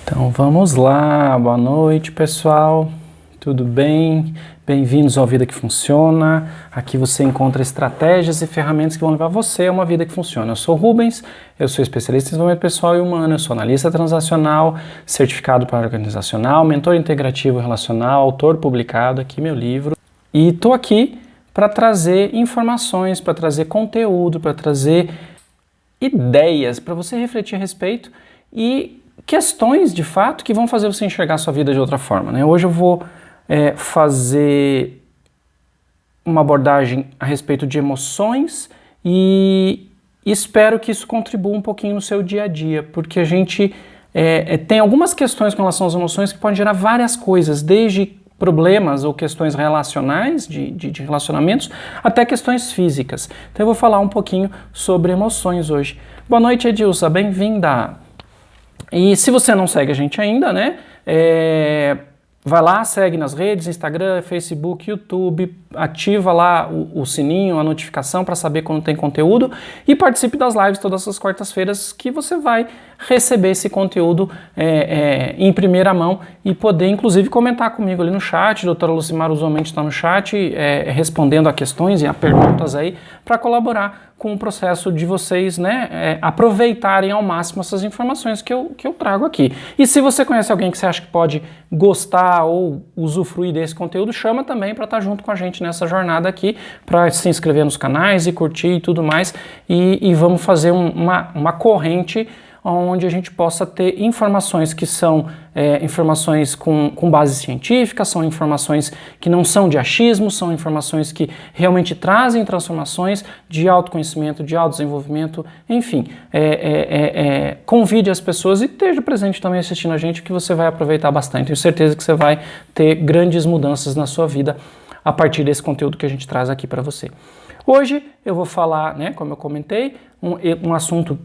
Então vamos lá, boa noite pessoal, tudo bem? Bem-vindos ao Vida que Funciona. Aqui você encontra estratégias e ferramentas que vão levar você a uma vida que funciona. Eu sou Rubens, eu sou especialista em desenvolvimento pessoal e humano, eu sou analista transacional, certificado para organizacional, mentor integrativo relacional, autor publicado, aqui meu livro. E estou aqui para trazer informações, para trazer conteúdo, para trazer ideias, para você refletir a respeito e questões, de fato, que vão fazer você enxergar a sua vida de outra forma, né? Hoje eu vou fazer uma abordagem a respeito de emoções e espero que isso contribua um pouquinho no seu dia a dia, porque a gente tem algumas questões com relação às emoções que podem gerar várias coisas, desde problemas ou questões relacionais, de relacionamentos, até questões físicas. Então eu vou falar um pouquinho sobre emoções hoje. Boa noite, Edilza, bem-vinda! E se você não segue a gente ainda, né, vai lá, segue nas redes, Instagram, Facebook, YouTube, ativa lá o sininho, a notificação para saber quando tem conteúdo e participe das lives todas as quartas-feiras que você vai receber esse conteúdo em primeira mão e poder inclusive comentar comigo ali no chat. A doutora Lucimar usualmente está no chat respondendo a questões e a perguntas aí para colaborar com o processo de vocês, né, aproveitarem ao máximo essas informações que eu trago aqui. E se você conhece alguém que você acha que pode gostar ou usufruir desse conteúdo, chama também para estar junto com a gente nessa jornada aqui, para se inscrever nos canais e curtir e tudo mais, e vamos fazer uma corrente onde a gente possa ter informações que são informações com base científica, são informações que não são de achismo, são informações que realmente trazem transformações de autoconhecimento, de autodesenvolvimento, enfim, convide as pessoas e esteja presente também assistindo a gente, que você vai aproveitar bastante. Tenho certeza que você vai ter grandes mudanças na sua vida a partir desse conteúdo que a gente traz aqui para você. Hoje eu vou falar, né, como eu comentei, um assunto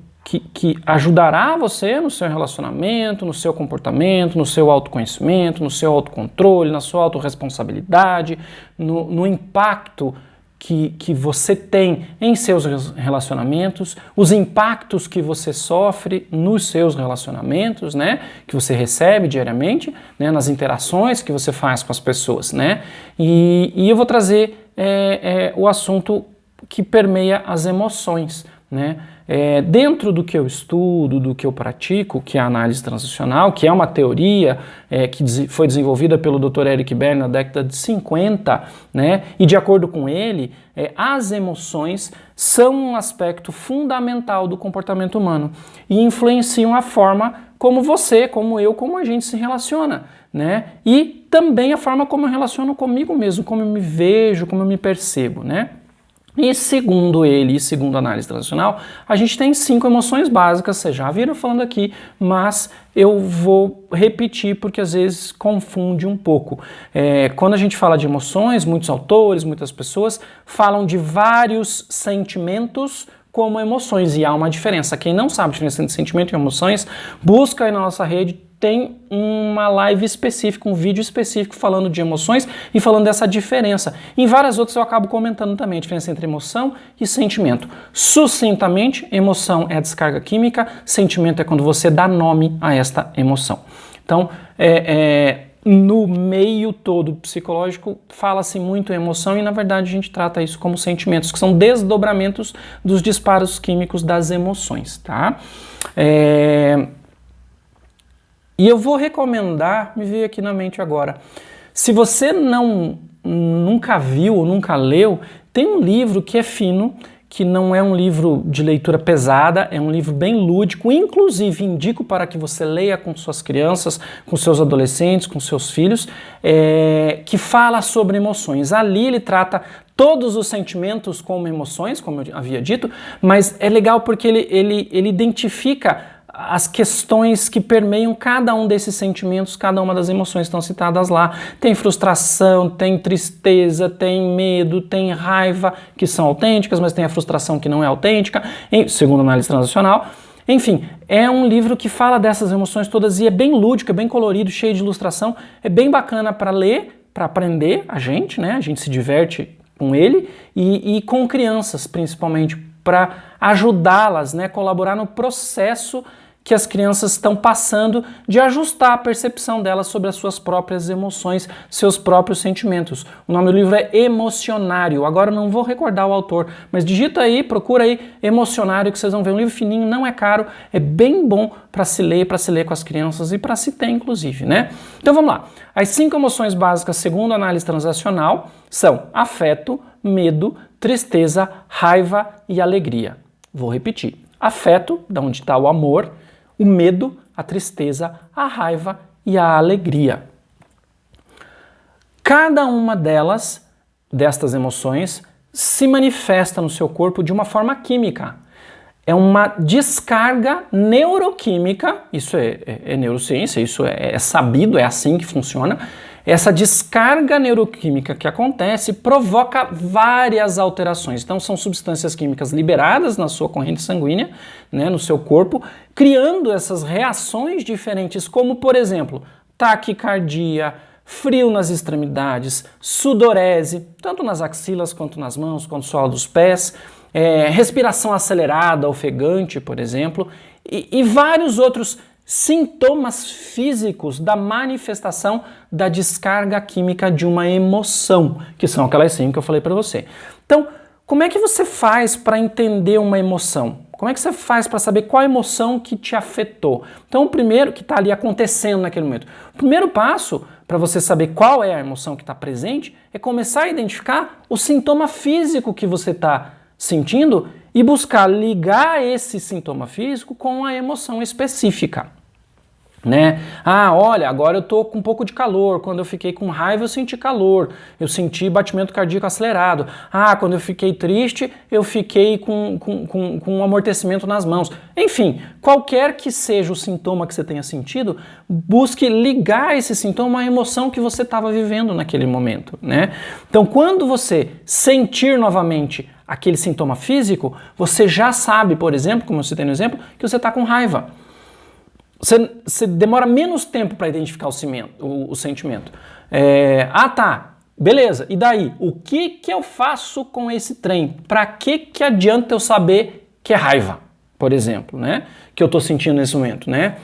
que ajudará você no seu relacionamento, no seu comportamento, no seu autoconhecimento, no seu autocontrole, na sua autorresponsabilidade, no impacto que você tem em seus relacionamentos, os impactos que você sofre nos seus relacionamentos, né, que você recebe diariamente, né, nas interações que você faz com as pessoas, né, e eu vou trazer o assunto que permeia as emoções, né. Dentro do que eu estudo, do que eu pratico, que é a análise transacional, que é uma teoria que foi desenvolvida pelo Dr. Eric Berne na década de 50, né? E de acordo com ele, as emoções são um aspecto fundamental do comportamento humano e influenciam a forma como você, como eu, como a gente se relaciona, né? E também a forma como eu relaciono comigo mesmo, como eu me vejo, como eu me percebo, né? E segundo ele, e segundo a análise transacional, a gente tem 5 emoções básicas, vocês já viram falando aqui, mas eu vou repetir porque às vezes confunde um pouco. Quando a gente fala de emoções, muitos autores, muitas pessoas falam de vários sentimentos como emoções, e há uma diferença. Quem não sabe a diferença entre sentimento e emoções, busca aí na nossa rede, tem uma live específica, um vídeo específico falando de emoções e falando dessa diferença. Em várias outras eu acabo comentando também a diferença entre emoção e sentimento. Sucintamente, emoção é a descarga química, sentimento é quando você dá nome a esta emoção. Então, no meio todo psicológico, fala-se muito em emoção e, na verdade, a gente trata isso como sentimentos, que são desdobramentos dos disparos químicos das emoções, tá? E eu vou recomendar, me veio aqui na mente agora, se você nunca viu ou nunca leu, tem um livro que é fino, que não é um livro de leitura pesada, é um livro bem lúdico, inclusive indico para que você leia com suas crianças, com seus adolescentes, com seus filhos, que fala sobre emoções. Ali ele trata todos os sentimentos como emoções, como eu havia dito, mas é legal porque ele identifica as questões que permeiam cada um desses sentimentos, cada uma das emoções estão citadas lá. Tem frustração, tem tristeza, tem medo, tem raiva, que são autênticas, mas tem a frustração que não é autêntica, segundo a análise transacional. Enfim, é um livro que fala dessas emoções todas e é bem lúdico, é bem colorido, cheio de ilustração, é bem bacana para ler, para aprender a gente, né? A gente se diverte com ele e com crianças, principalmente, para ajudá-las, né? Colaborar no processo que as crianças estão passando de ajustar a percepção delas sobre as suas próprias emoções, seus próprios sentimentos. O nome do livro é Emocionário. Agora eu não vou recordar o autor, mas digita aí, procura aí Emocionário, que vocês vão ver. Um livro fininho, não é caro, é bem bom para se ler com as crianças e para se ter, inclusive, né? Então vamos lá. As 5 emoções básicas, segundo a análise transacional, são afeto, medo, tristeza, raiva e alegria. Vou repetir. Afeto, da onde está o amor, o medo, a tristeza, a raiva e a alegria. Cada uma destas emoções, se manifesta no seu corpo de uma forma química. É uma descarga neuroquímica, isso é neurociência, isso é sabido, é assim que funciona. Essa descarga neuroquímica que acontece provoca várias alterações. Então são substâncias químicas liberadas na sua corrente sanguínea, né, no seu corpo, criando essas reações diferentes, como por exemplo, taquicardia, frio nas extremidades, sudorese, tanto nas axilas quanto nas mãos, quanto no solo dos pés, respiração acelerada, ofegante, por exemplo, e vários outros sintomas físicos da manifestação da descarga química de uma emoção, que são aquelas 5 que eu falei para você. Então, como é que você faz para entender uma emoção? Como é que você faz para saber qual emoção que te afetou? Então, o primeiro que está ali acontecendo naquele momento. O primeiro passo para você saber qual é a emoção que está presente é começar a identificar o sintoma físico que você está sentindo e buscar ligar esse sintoma físico com a emoção específica. Né? Ah, olha, agora eu tô com um pouco de calor. Quando eu fiquei com raiva, eu senti calor. Eu senti batimento cardíaco acelerado. Ah, quando eu fiquei triste, eu fiquei com um amortecimento nas mãos. Enfim, qualquer que seja o sintoma que você tenha sentido, busque ligar esse sintoma à emoção que você estava vivendo naquele momento, né? Então, quando você sentir novamente aquele sintoma físico, você já sabe, por exemplo, como eu citei no exemplo, que você está com raiva. Você demora menos tempo para identificar o sentimento. Tá, beleza, e daí? O que eu faço com esse trem? Para que adianta eu saber que é raiva, por exemplo, né? Que eu estou sentindo nesse momento, né?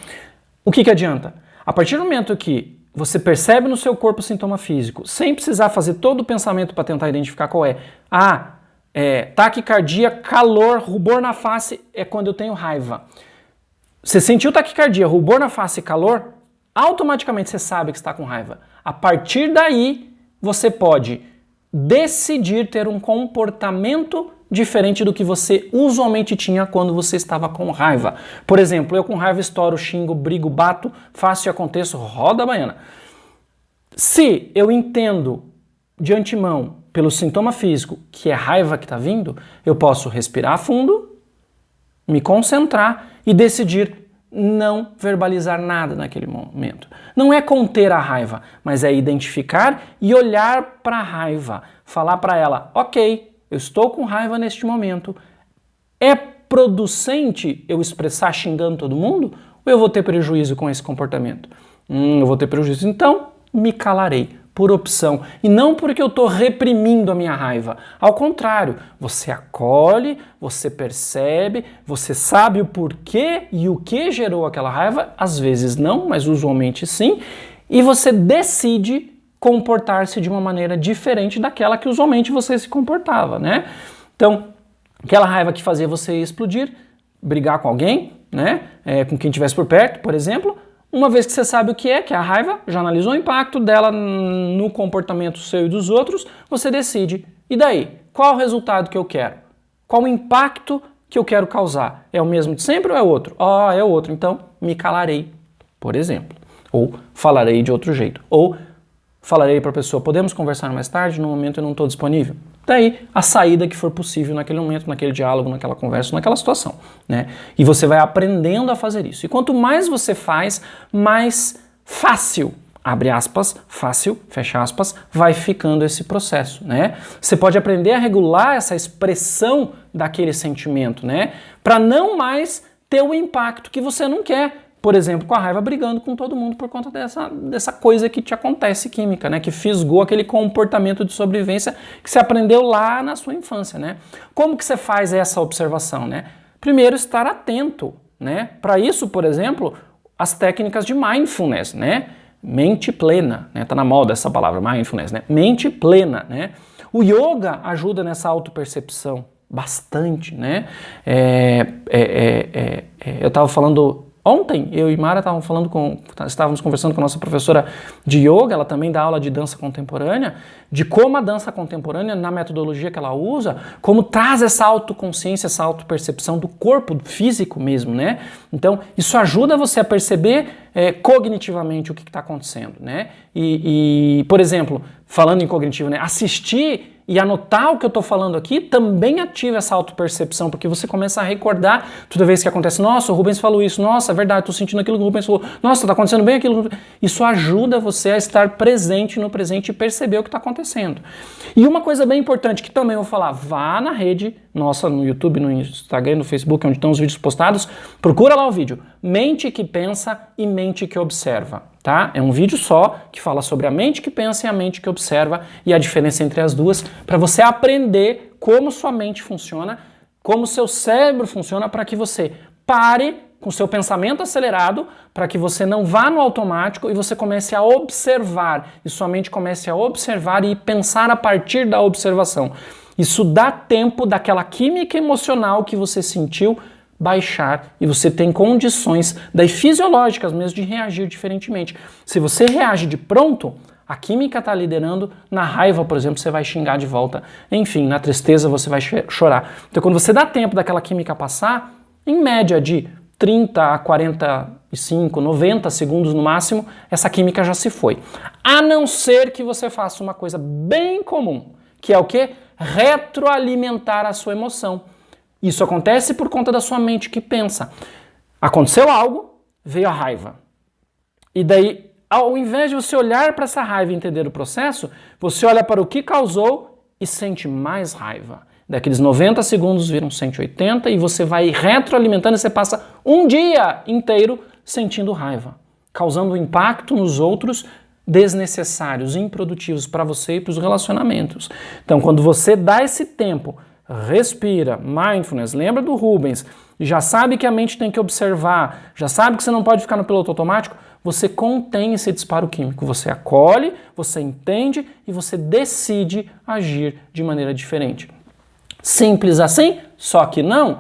O que adianta? A partir do momento que você percebe no seu corpo o sintoma físico, sem precisar fazer todo o pensamento para tentar identificar qual é. Taquicardia, calor, rubor na face é quando eu tenho raiva. Você sentiu taquicardia, rubor na face e calor, automaticamente você sabe que está com raiva. A partir daí, você pode decidir ter um comportamento diferente do que você usualmente tinha quando você estava com raiva. Por exemplo, eu com raiva estouro, xingo, brigo, bato, faço e aconteço, roda a baiana. Se eu entendo de antemão, pelo sintoma físico, que é raiva que está vindo, eu posso respirar fundo, me concentrar e decidir não verbalizar nada naquele momento. Não é conter a raiva, mas é identificar e olhar para a raiva. Falar para ela, ok, eu estou com raiva neste momento. É producente eu expressar xingando todo mundo? Ou eu vou ter prejuízo com esse comportamento? Eu vou ter prejuízo, então me calarei. Por opção, e não porque eu estou reprimindo a minha raiva. Ao contrário, você acolhe, você percebe, você sabe o porquê e o que gerou aquela raiva, às vezes não, mas usualmente sim, e você decide comportar-se de uma maneira diferente daquela que usualmente você se comportava, né? Então, aquela raiva que fazia você explodir, brigar com alguém, né? Com quem estivesse por perto, por exemplo. Uma vez que você sabe o que é a raiva, já analisou o impacto dela no comportamento seu e dos outros, você decide. E daí? Qual o resultado que eu quero? Qual o impacto que eu quero causar? É o mesmo de sempre ou é outro? É outro. Então, me calarei, por exemplo. Ou falarei de outro jeito. Ou falarei para a pessoa, podemos conversar mais tarde? No momento eu não estou disponível. Daí, a saída que for possível naquele momento, naquele diálogo, naquela conversa, naquela situação, né? E você vai aprendendo a fazer isso. E quanto mais você faz, mais fácil, abre aspas, fácil, fecha aspas, vai ficando esse processo, né? Você pode aprender a regular essa expressão daquele sentimento, né? Para não mais ter o impacto que você não quer. Por exemplo, com a raiva brigando com todo mundo por conta dessa coisa que te acontece química, né? Que fisgou aquele comportamento de sobrevivência que você aprendeu lá na sua infância, né? Como que você faz essa observação, né? Primeiro, estar atento né? Para isso, por exemplo, as técnicas de mindfulness, né? Mente plena, né? Tá na moda essa palavra, mindfulness, né? Mente plena, né? O yoga ajuda nessa autopercepção bastante, né? Eu estava falando ontem, eu e Mara estávamos conversando com a nossa professora de yoga, ela também dá aula de dança contemporânea, de como a dança contemporânea, na metodologia que ela usa, como traz essa autoconsciência, essa autopercepção do corpo, do físico mesmo, né? Então, isso ajuda você a perceber cognitivamente o que está acontecendo, né? Por exemplo, falando em cognitivo, né? Assistir e anotar o que eu estou falando aqui também ativa essa autopercepção, porque você começa a recordar toda vez que acontece, nossa, o Rubens falou isso, nossa, é verdade, estou sentindo aquilo que o Rubens falou, nossa, está acontecendo bem aquilo. Isso ajuda você a estar presente no presente e perceber o que está acontecendo. E uma coisa bem importante que também eu vou falar, vá na rede nossa, no YouTube, no Instagram, no Facebook, onde estão os vídeos postados, procura lá o vídeo, Mente que Pensa e Mente que Observa. Tá? É um vídeo só que fala sobre a mente que pensa e a mente que observa e a diferença entre as duas, para você aprender como sua mente funciona, como seu cérebro funciona, para que você pare com seu pensamento acelerado, para que você não vá no automático e você comece a observar, e sua mente comece a observar e pensar a partir da observação. Isso dá tempo daquela química emocional que você sentiu baixar e você tem condições daí fisiológicas mesmo de reagir diferentemente. Se você reage de pronto, a química está liderando, na raiva, por exemplo, você vai xingar de volta, enfim, na tristeza você vai chorar. Então quando você dá tempo daquela química passar, em média de 30 a 45, 90 segundos no máximo, essa química já se foi. A não ser que você faça uma coisa bem comum, que é o quê? Retroalimentar a sua emoção. Isso acontece por conta da sua mente que pensa. Aconteceu algo, veio a raiva. E daí, ao invés de você olhar para essa raiva e entender o processo, você olha para o que causou e sente mais raiva. Daqueles 90 segundos viram 180 e você vai retroalimentando e você passa um dia inteiro sentindo raiva, causando impacto nos outros desnecessários, improdutivos para você e para os relacionamentos. Então, quando você dá esse tempo, respira, mindfulness, lembra do Rubens, já sabe que a mente tem que observar, já sabe que você não pode ficar no piloto automático, você contém esse disparo químico, você acolhe, você entende e você decide agir de maneira diferente. Simples assim? Só que não.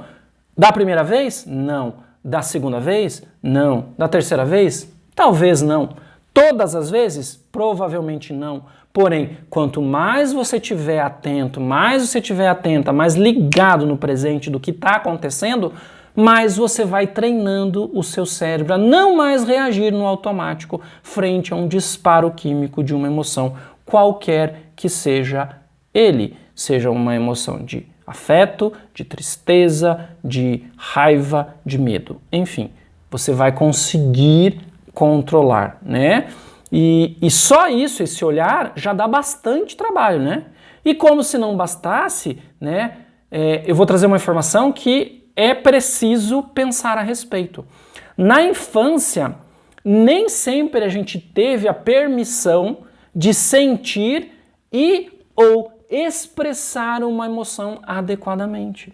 Da primeira vez? Não. Da segunda vez? Não. Da terceira vez? Talvez não. Todas as vezes? Provavelmente não. Porém, quanto mais você estiver atento, mais você estiver atenta, mais ligado no presente do que está acontecendo, mais você vai treinando o seu cérebro a não mais reagir no automático frente a um disparo químico de uma emoção, qualquer que seja ele. Seja uma emoção de afeto, de tristeza, de raiva, de medo. Enfim, você vai conseguir controlar, né? E só isso, esse olhar, já dá bastante trabalho, né? E como se não bastasse, né? Eu vou trazer uma informação que é preciso pensar a respeito. Na infância, nem sempre a gente teve a permissão de sentir ou expressar uma emoção adequadamente.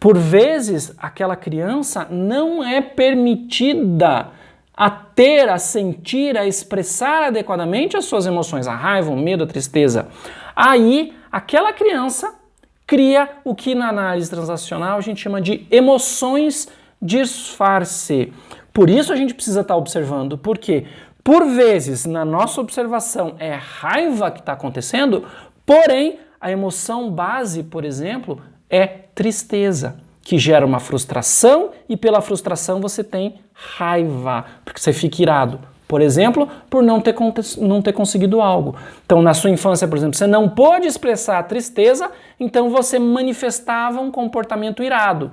Por vezes, aquela criança não é permitida a ter, a sentir, a expressar adequadamente as suas emoções, a raiva, o medo, a tristeza. Aí, aquela criança cria o que na análise transacional a gente chama de emoções disfarce. Por isso a gente precisa estar observando, porque por vezes na nossa observação é raiva que está acontecendo, porém a emoção base, por exemplo, é tristeza, que gera uma frustração e pela frustração você tem raiva, porque você fica irado. Por exemplo, por não ter conseguido algo. Então, na sua infância, por exemplo, você não pôde expressar a tristeza, então você manifestava um comportamento irado.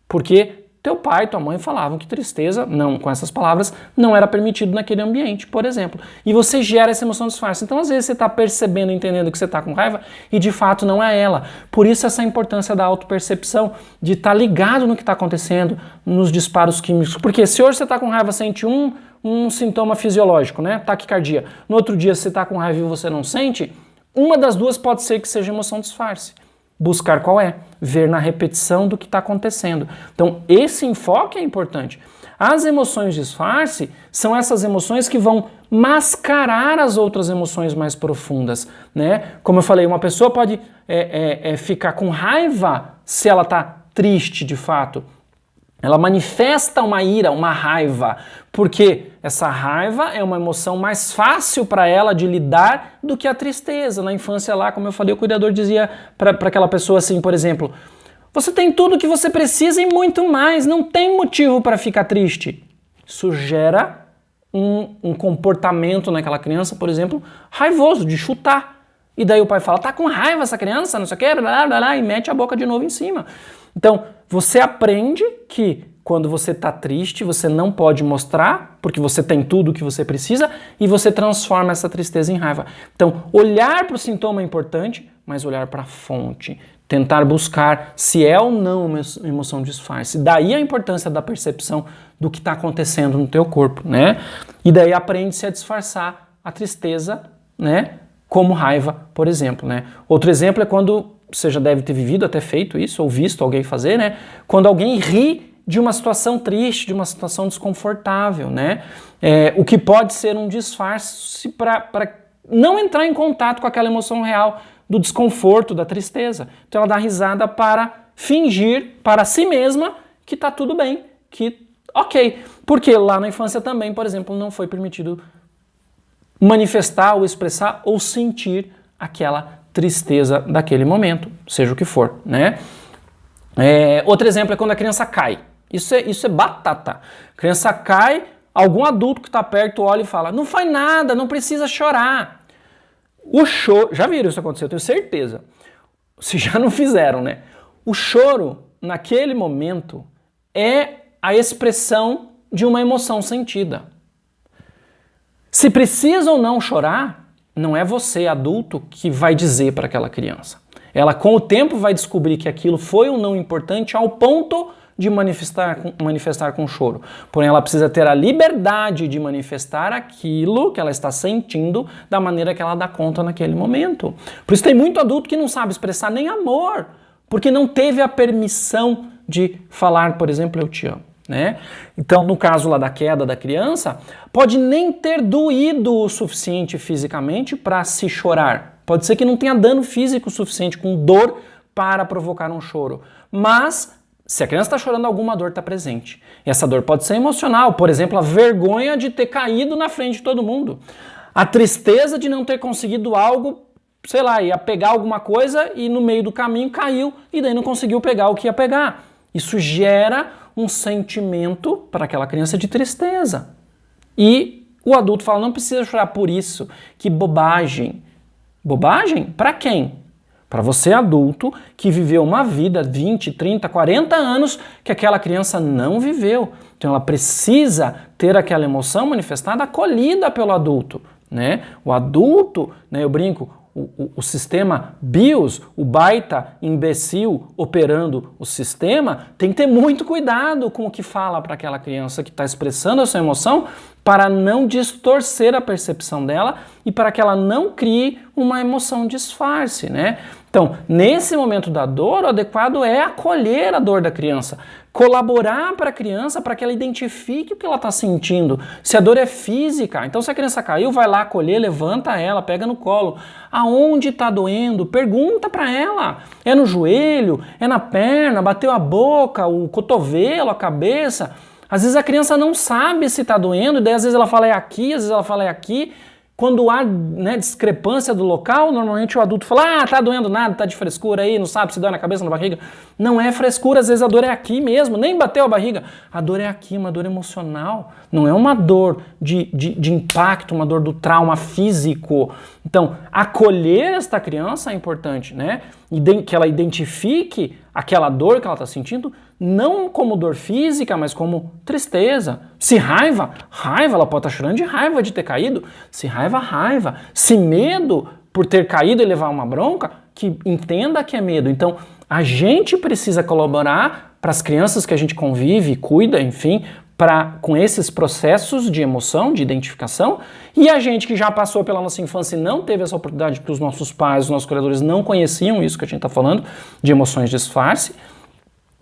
Porque teu pai e tua mãe falavam que tristeza, não com essas palavras, não era permitido naquele ambiente, por exemplo. E você gera essa emoção disfarce. Então, às vezes, você está percebendo, entendendo que você está com raiva e, de fato, não é ela. Por isso, essa importância da autopercepção, de estar ligado no que está acontecendo, nos disparos químicos. Porque se hoje você está com raiva, sente um sintoma fisiológico, né? Taquicardia. No outro dia, se você está com raiva e você não sente, uma das duas pode ser que seja emoção disfarce. buscar qual é, ver na repetição do que está acontecendo. Então, esse enfoque é importante. As emoções disfarce são essas emoções que vão mascarar as outras emoções mais profundas, né? Como eu falei, uma pessoa pode ficar com raiva se ela está triste de fato. Ela manifesta uma ira, uma raiva, porque essa raiva é uma emoção mais fácil para ela de lidar do que a tristeza. Na infância lá, como eu falei, o cuidador dizia para aquela pessoa assim, por exemplo, você tem tudo o que você precisa e muito mais, não tem motivo para ficar triste. Isso gera um comportamento naquela criança, por exemplo, raivoso, de chutar. E daí o pai fala, tá com raiva essa criança, não sei o que, blá, blá, blá, e mete a boca de novo em cima. Então, você aprende que quando você está triste, você não pode mostrar, porque você tem tudo o que você precisa, e você transforma essa tristeza em raiva. Então, olhar para o sintoma é importante, mas olhar para a fonte. Tentar buscar se é ou não uma emoção disfarce. Daí a importância da percepção do que está acontecendo no teu corpo, né? E daí aprende-se a disfarçar a tristeza, né? Como raiva, por exemplo, né? Outro exemplo é quando, você já deve ter vivido, até feito isso, ou visto alguém fazer, né? Quando alguém ri de uma situação triste, de uma situação desconfortável, né? O que pode ser um disfarce para não entrar em contato com aquela emoção real do desconforto, da tristeza. Então ela dá risada para fingir para si mesma que tá tudo bem, que ok. Porque lá na infância também, por exemplo, não foi permitido manifestar ou expressar ou sentir aquela tristeza daquele momento, seja o que for, né? Outro exemplo é quando a criança cai. Isso é batata. A criança cai, algum adulto que está perto olha e fala, não faz nada, não precisa chorar. O choro, já viram isso acontecer, eu tenho certeza. Se já não fizeram, né? O choro, naquele momento, é a expressão de uma emoção sentida. Se precisa ou não chorar, não é você, adulto, que vai dizer para aquela criança. Ela, com o tempo, vai descobrir que aquilo foi ou não importante ao ponto de manifestar com choro. Porém, ela precisa ter a liberdade de manifestar aquilo que ela está sentindo da maneira que ela dá conta naquele momento. Por isso tem muito adulto que não sabe expressar nem amor, porque não teve a permissão de falar, por exemplo, eu te amo, né? Então, no caso lá da queda da criança, pode nem ter doído o suficiente fisicamente para se chorar. Pode ser que não tenha dano físico suficiente, com dor, para provocar um choro. Mas se a criança está chorando, alguma dor está presente. E essa dor pode ser emocional, por exemplo, a vergonha de ter caído na frente de todo mundo. A tristeza de não ter conseguido algo, sei lá, ia pegar alguma coisa e no meio do caminho caiu e daí não conseguiu pegar o que ia pegar. Isso gera um sentimento para aquela criança de tristeza. E o adulto fala, não precisa chorar por isso, que bobagem. Bobagem? Para quem? Para você adulto que viveu uma vida, 20, 30, 40 anos, que aquela criança não viveu. Então ela precisa ter aquela emoção manifestada, acolhida pelo adulto, né? O adulto, né, eu brinco, o sistema BIOS, o baita imbecil operando o sistema, tem que ter muito cuidado com o que fala para aquela criança que está expressando a sua emoção, para não distorcer a percepção dela e para que ela não crie uma emoção disfarce, né? Então, nesse momento da dor, o adequado é acolher a dor da criança, colaborar para a criança para que ela identifique o que ela está sentindo. Se a dor é física, então se a criança caiu, vai lá acolher, levanta ela, pega no colo. Aonde está doendo? Pergunta para ela. É no joelho? É na perna? Bateu a boca, o cotovelo, a cabeça? Às vezes a criança não sabe se está doendo, e daí às vezes ela fala é aqui, às vezes ela fala é aqui. Quando há, né, discrepância do local, normalmente o adulto fala, tá doendo nada, tá de frescura aí, não sabe se dói na cabeça, na barriga. Não é frescura, às vezes a dor é aqui mesmo, nem bateu a barriga. A dor é aqui, uma dor emocional, não é uma dor de impacto, uma dor do trauma físico. Então, acolher esta criança é importante, né? Que ela identifique aquela dor que ela está sentindo, não como dor física, mas como tristeza. Se raiva, ela pode estar chorando de raiva de ter caído. Se raiva. Se medo por ter caído e levar uma bronca, que entenda que é medo. Então, a gente precisa colaborar para as crianças que a gente convive, cuida, enfim, com esses processos de emoção, de identificação, e a gente que já passou pela nossa infância e não teve essa oportunidade, porque os nossos pais, os nossos criadores não conheciam isso que a gente está falando, de emoções disfarce.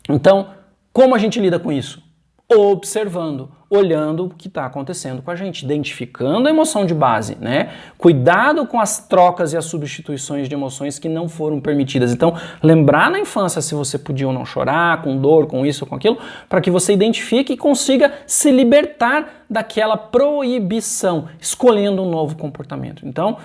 Então, como a gente lida com isso? Observando, olhando o que está acontecendo com a gente, identificando a emoção de base, né? Cuidado com as trocas e as substituições de emoções que não foram permitidas. Então, lembrar na infância se você podia ou não chorar, com dor, com isso ou com aquilo, para que você identifique e consiga se libertar daquela proibição, escolhendo um novo comportamento. Então,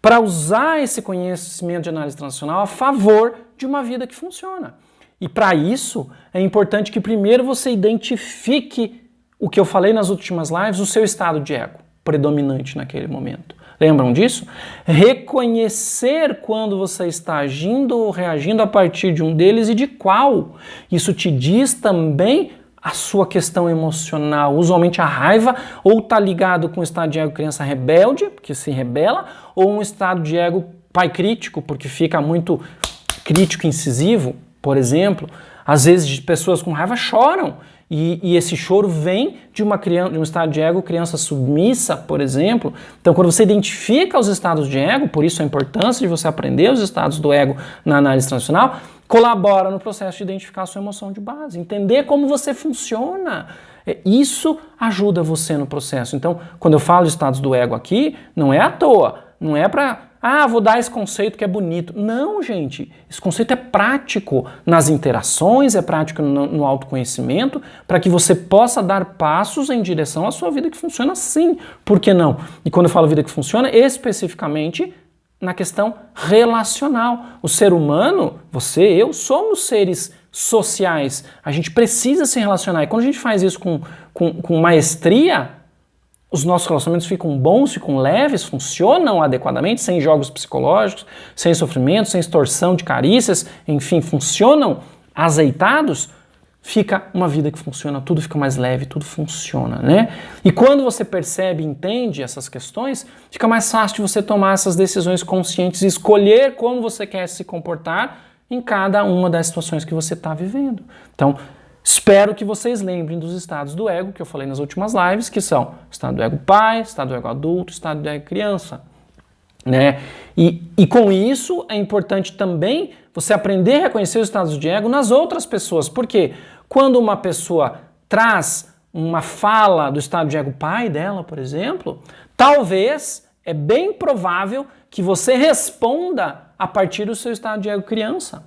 para usar esse conhecimento de análise transacional a favor de uma vida que funciona. E para isso, é importante que primeiro você identifique o que eu falei nas últimas lives, o seu estado de ego predominante naquele momento. Lembram disso? Reconhecer quando você está agindo ou reagindo a partir de um deles e de qual. Isso te diz também a sua questão emocional. Usualmente a raiva ou está ligado com o estado de ego criança rebelde, porque se rebela, ou um estado de ego pai crítico, porque fica muito crítico e incisivo. Por exemplo, às vezes pessoas com raiva choram e esse choro vem de um estado de ego criança submissa, por exemplo. Então, quando você identifica os estados de ego, por isso a importância de você aprender os estados do ego na análise transacional, colabora no processo de identificar a sua emoção de base, entender como você funciona. Isso ajuda você no processo. Então, quando eu falo de estados do ego aqui, não é à toa, não é para... vou dar esse conceito que é bonito. Não, gente. Esse conceito é prático nas interações, é prático no autoconhecimento, para que você possa dar passos em direção à sua vida que funciona assim. Por que não? E quando eu falo vida que funciona, especificamente na questão relacional. O ser humano, você, eu, somos seres sociais. A gente precisa se relacionar. E quando a gente faz isso com maestria, os nossos relacionamentos ficam bons, ficam leves, funcionam adequadamente, sem jogos psicológicos, sem sofrimento, sem extorsão de carícias, enfim, funcionam azeitados, fica uma vida que funciona, tudo fica mais leve, tudo funciona, né? E quando você percebe e entende essas questões, fica mais fácil de você tomar essas decisões conscientes e escolher como você quer se comportar em cada uma das situações que você está vivendo. Então, espero que vocês lembrem dos estados do ego que eu falei nas últimas lives, que são estado do ego pai, estado do ego adulto, estado do ego criança. Né? E com isso é importante também você aprender a reconhecer os estados de ego nas outras pessoas. Por quê? Quando uma pessoa traz uma fala do estado de ego pai dela, por exemplo, talvez é bem provável que você responda a partir do seu estado de ego criança.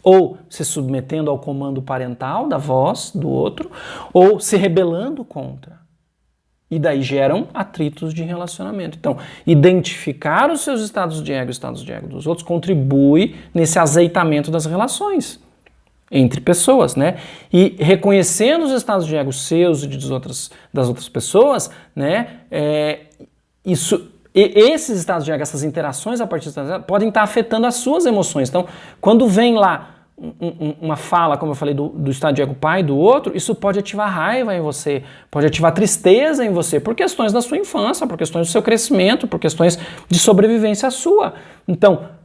Ou se submetendo ao comando parental da voz do outro, ou se rebelando contra. E daí geram atritos de relacionamento. Então, identificar os seus estados de ego e estados de ego dos outros contribui nesse azeitamento das relações entre pessoas, né? E reconhecendo os estados de ego seus e das outras pessoas, né? Esses estados de ego, essas interações a partir dos estados de ego, podem estar afetando as suas emoções. Então, quando vem lá uma fala, como eu falei, do estado de ego pai do outro, isso pode ativar raiva em você, pode ativar tristeza em você, por questões da sua infância, por questões do seu crescimento, por questões de sobrevivência sua. Então,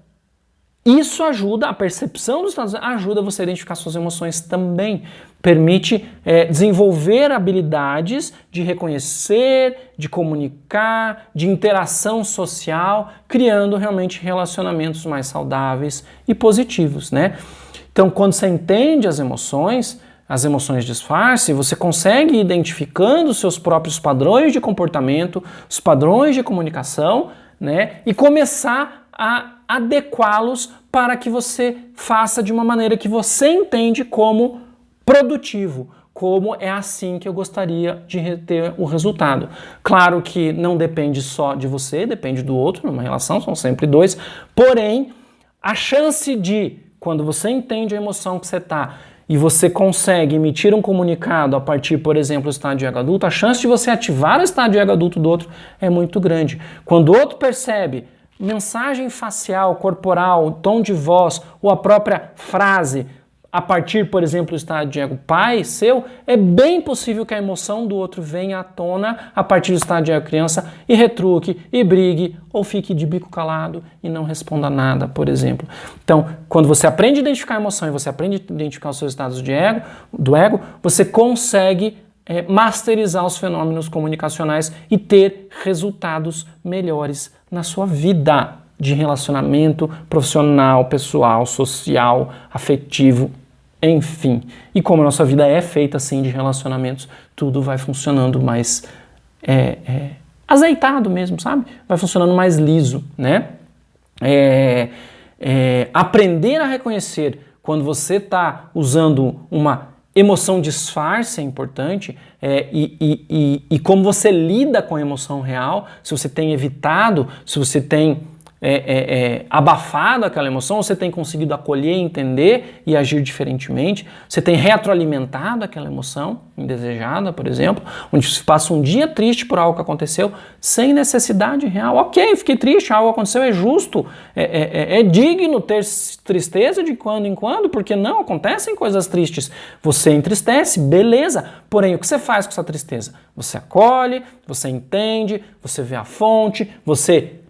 isso ajuda, a percepção dos estados ajuda você a identificar suas emoções também. Permite desenvolver habilidades de reconhecer, de comunicar, de interação social, criando realmente relacionamentos mais saudáveis e positivos, né? Então, quando você entende as emoções disfarce, você consegue ir identificando os seus próprios padrões de comportamento, os padrões de comunicação, né? E começar a adequá-los para que você faça de uma maneira que você entende como produtivo, como é assim que eu gostaria de ter o resultado. Claro que não depende só de você, depende do outro, numa relação, são sempre dois, porém, a chance de, quando você entende a emoção que você está e você consegue emitir um comunicado a partir, por exemplo, do estado de ego adulto, a chance de você ativar o estado de ego adulto do outro é muito grande. Quando o outro percebe mensagem facial, corporal, tom de voz ou a própria frase a partir, por exemplo, do estado de ego pai seu, é bem possível que a emoção do outro venha à tona a partir do estado de ego criança e retruque, e brigue, ou fique de bico calado e não responda nada, por exemplo. Então, quando você aprende a identificar a emoção e você aprende a identificar os seus estados de ego, você consegue masterizar os fenômenos comunicacionais e ter resultados melhores na sua vida de relacionamento profissional, pessoal, social, afetivo, enfim. E como a nossa vida é feita assim de relacionamentos, tudo vai funcionando mais azeitado mesmo, sabe? Vai funcionando mais liso, né? Aprender a reconhecer quando você está usando uma emoção disfarce é importante, e como você lida com a emoção real, se você tem evitado, se você tem abafado aquela emoção, você tem conseguido acolher, entender e agir diferentemente, você tem retroalimentado aquela emoção indesejada, por exemplo, onde você passa um dia triste por algo que aconteceu sem necessidade real. Ok, fiquei triste, algo aconteceu, é justo, é digno ter tristeza de quando em quando, porque não acontecem coisas tristes. Você entristece, beleza, porém o que você faz com essa tristeza? Você acolhe, você entende, você vê a fonte, você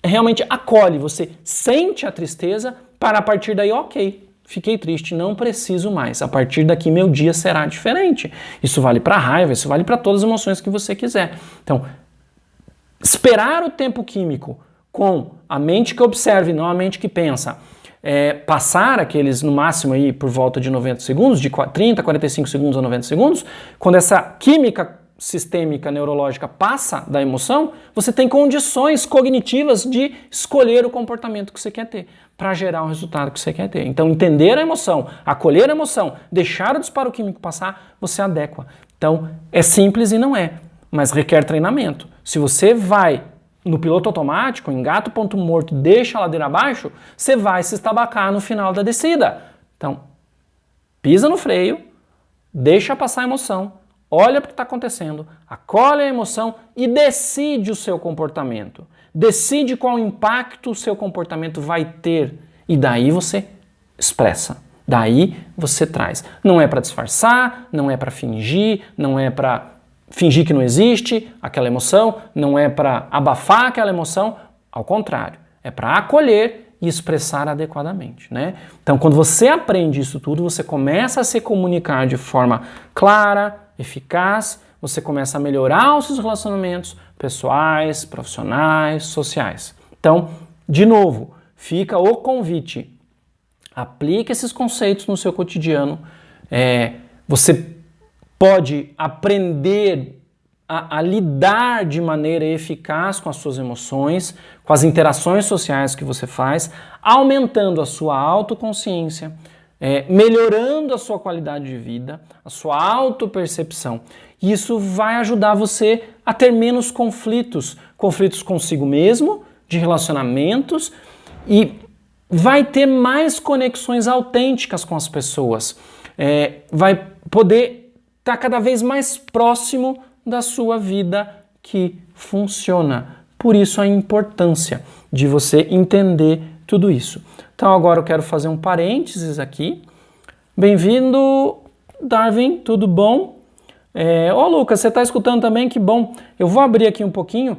realmente acolhe, você sente a tristeza para a partir daí, ok, fiquei triste, não preciso mais, a partir daqui meu dia será diferente. Isso vale para a raiva, isso vale para todas as emoções que você quiser. Então, esperar o tempo químico com a mente que observa e não a mente que pensa, passar aqueles, no máximo aí por volta de 90 segundos, de 30, 45 segundos a 90 segundos, quando essa química sistêmica neurológica passa da emoção, você tem condições cognitivas de escolher o comportamento que você quer ter para gerar o resultado que você quer ter. Então, entender a emoção, acolher a emoção, deixar o disparo químico passar, você adequa. Então, é simples e não é, mas requer treinamento. Se você vai no piloto automático, engata o ponto morto, deixa a ladeira abaixo, você vai se estabacar no final da descida. Então, pisa no freio, deixa passar a emoção, olha para o que está acontecendo, acolhe a emoção e decide o seu comportamento. Decide qual impacto o seu comportamento vai ter. E daí você expressa. Daí você traz. Não é para disfarçar, não é para fingir, não é para fingir que não existe aquela emoção, não é para abafar aquela emoção. Ao contrário, é para acolher e expressar adequadamente, né? Então, quando você aprende isso tudo, você começa a se comunicar de forma clara, eficaz, você começa a melhorar os seus relacionamentos pessoais, profissionais, sociais. Então, de novo, fica o convite. Aplique esses conceitos no seu cotidiano. Você pode aprender a lidar de maneira eficaz com as suas emoções, com as interações sociais que você faz, aumentando a sua autoconsciência, melhorando a sua qualidade de vida, a sua autopercepção. E isso vai ajudar você a ter menos conflitos consigo mesmo, de relacionamentos, e vai ter mais conexões autênticas com as pessoas. Vai poder estar cada vez mais próximo da sua vida que funciona. Por isso a importância de você entender tudo isso. Então agora eu quero fazer um parênteses aqui. Bem-vindo, Darwin, tudo bom? Lucas, você está escutando também? Que bom. Eu vou abrir aqui um pouquinho,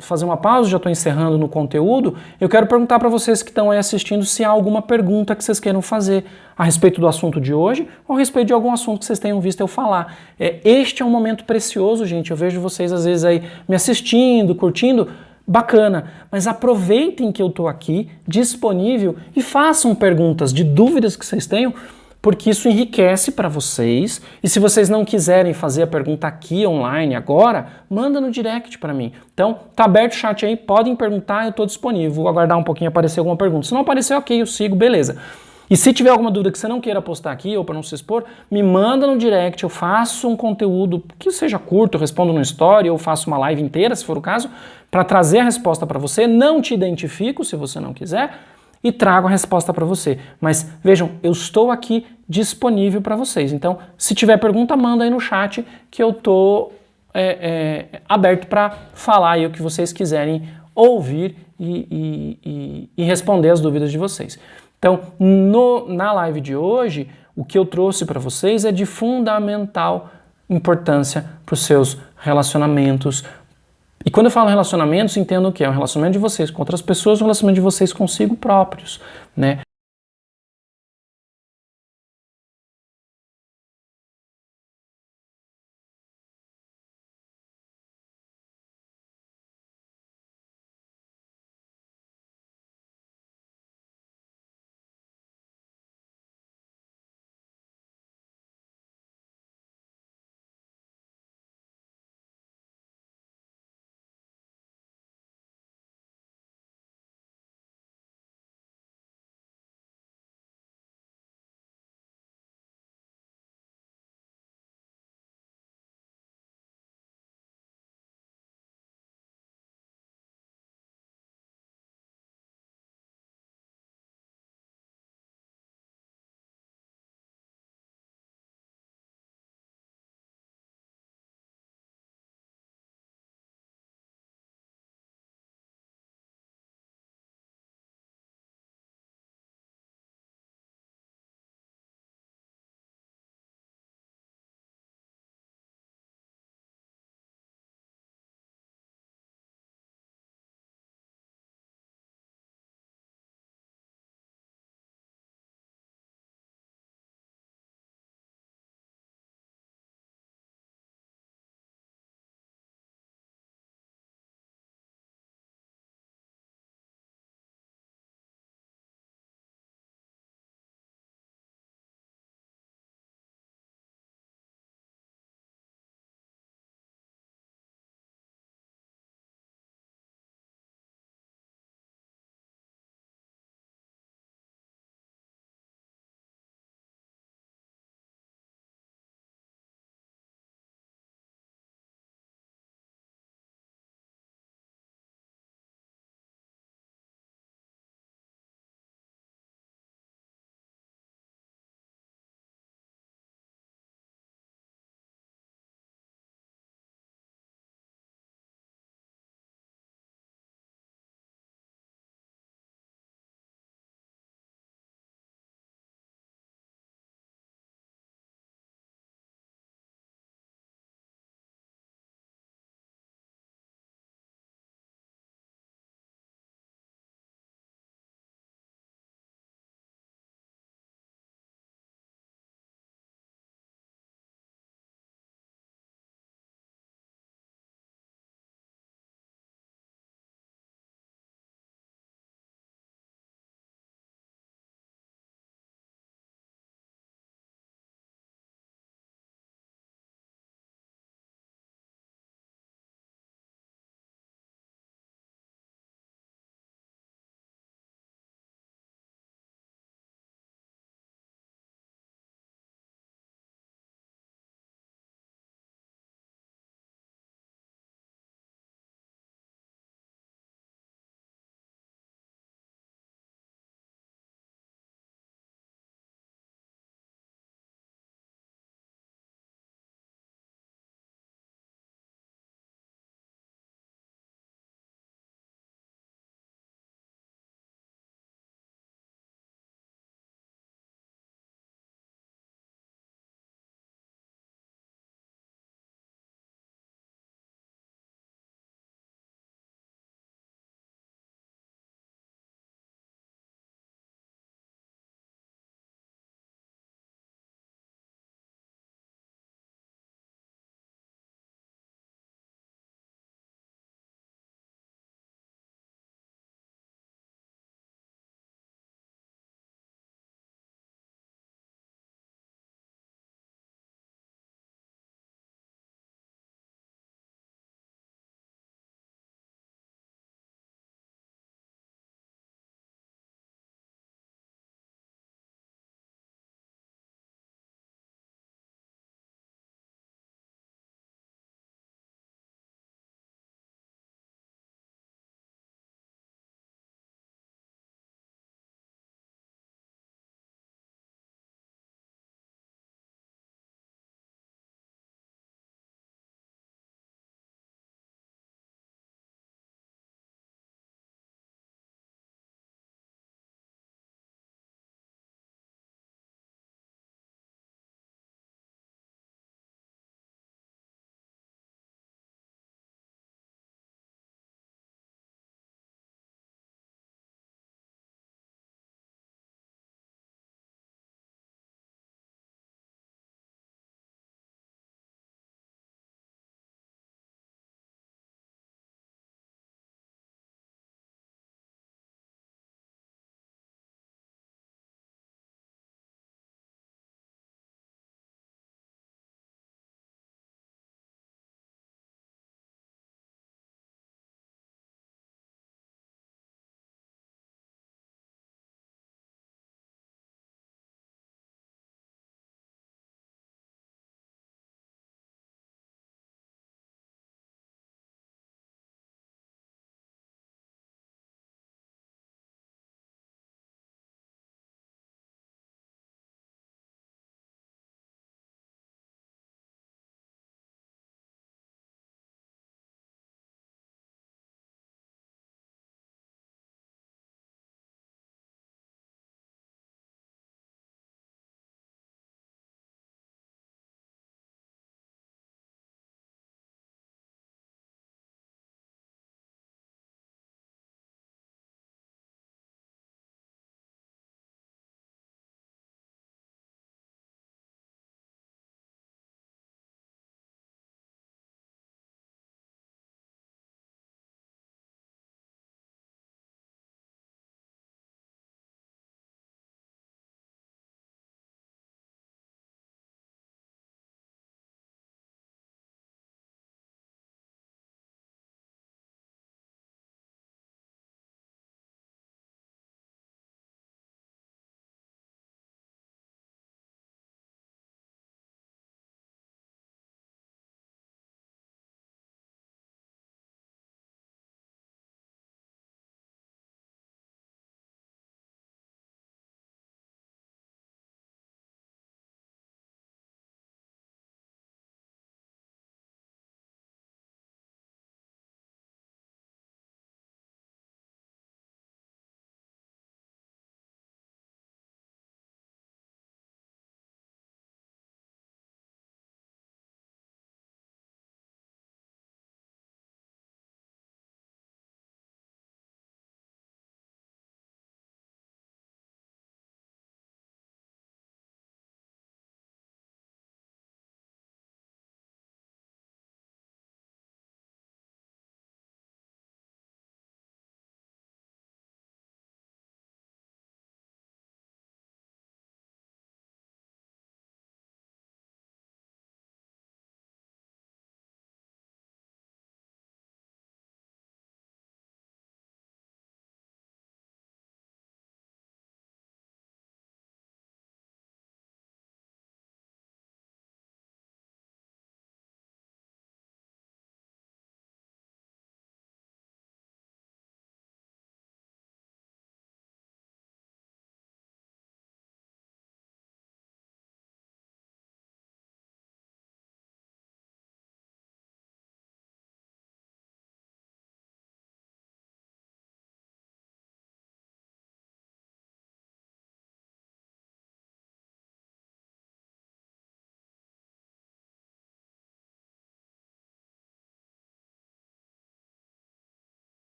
fazer uma pausa, já estou encerrando no conteúdo. Eu quero perguntar para vocês que estão aí assistindo se há alguma pergunta que vocês queiram fazer a respeito do assunto de hoje ou a respeito de algum assunto que vocês tenham visto eu falar. Este é um momento precioso, gente. Eu vejo vocês às vezes aí me assistindo, curtindo. Bacana, mas aproveitem que eu estou aqui, disponível, e façam perguntas de dúvidas que vocês tenham, porque isso enriquece para vocês. E se vocês não quiserem fazer a pergunta aqui online agora, manda no direct para mim. Então, tá aberto o chat aí, podem perguntar, eu estou disponível. Vou aguardar um pouquinho aparecer alguma pergunta. Se não aparecer, ok, eu sigo, beleza. E se tiver alguma dúvida que você não queira postar aqui ou para não se expor, me manda no direct, eu faço um conteúdo que seja curto, eu respondo no story ou faço uma live inteira, se for o caso, para trazer a resposta para você. Não te identifico se você não quiser e trago a resposta para você. Mas vejam, eu estou aqui disponível para vocês. Então, se tiver pergunta, manda aí no chat que eu estou aberto para falar aí o que vocês quiserem ouvir e responder as dúvidas de vocês. Então, na live de hoje, o que eu trouxe para vocês é de fundamental importância para os seus relacionamentos. E quando eu falo relacionamentos, entendo o que é o relacionamento de vocês com outras pessoas, o relacionamento de vocês consigo próprios, né?